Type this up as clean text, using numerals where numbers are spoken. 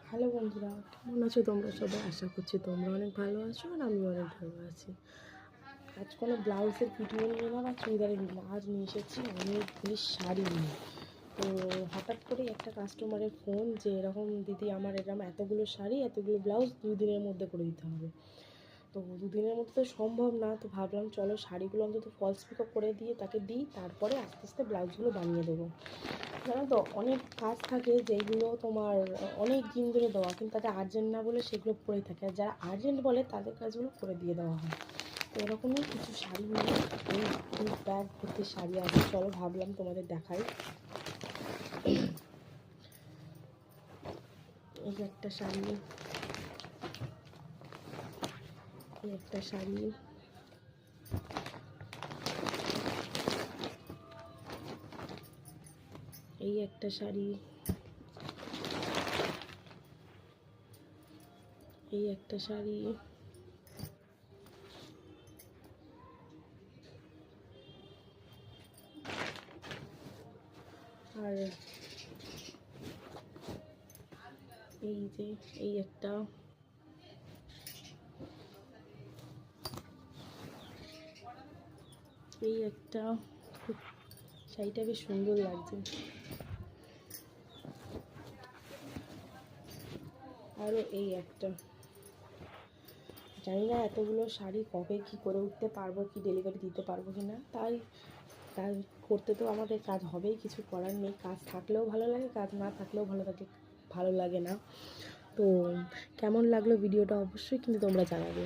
Hello বন্ধুরা, কেমন আছো তোমরা সবাই? আশা করছি তোমরা অনেক ভালো আছো আর আমি অনেক ভালো আছি। আজ কোনো ব্লাউজের ভিডিও নিয়ে না বা চুড়িদারের ভিডিও, আজ নিয়ে এসেছি অনেকগুলি শাড়ি নিয়ে। তো হঠাৎ করে একটা কাস্টমারের ফোন যে এরকম দিদি আমার এরকম এতগুলো শাড়ি এতগুলো ব্লাউজ 2 দিনের মধ্যে করে দিতে হবে। তো 2 দিনের মধ্যে তো সম্ভব না, তো ভাবলাম চলো শাড়িগুলো অন্তত ফলস পিকো করে দিয়ে তাকে দিই, তারপরে আস্তে আস্তে ব্লাউজগুলো বানিয়ে দেবো। জানো তো অনেক কাজ থাকে যেগুলো তোমার অনেক দিন ধরে দেওয়া, কিন্তু তাদের আর্জেন্ট না বলে সেগুলো পড়েই থাকে, আর যারা আর্জেন্ট বলে তাদের কাজগুলো করে দিয়ে দেওয়া হয়। তো এরকমই কিছু শাড়ি নিয়ে এই ব্যাগ ভর্তি শাড়ি আছে, চলো ভাবলাম তোমাদের দেখাই। এই একটা শাড়ি, এই একটা শাড়ি, এই একটা শাড়ি, এই একটা শাড়ি, আর এই যে এই একটা, এই একটা, শাড়িটা বেশ সুন্দর লাগছে। আরও এই একটা। জানি না এতগুলো শাড়ি কবে কি করে উঠতে পারবো, কি ডেলিভারি দিতে পারবো কি না, তাই কাজ করতে তো আমাদের কাজ হবেই, কিছু করার নেই। কাজ থাকলেও ভালো লাগে, কাজ না থাকলেও ভালো লাগে না। তো কেমন লাগলো ভিডিওটা অবশ্যই কিন্তু তোমরা জানাবে।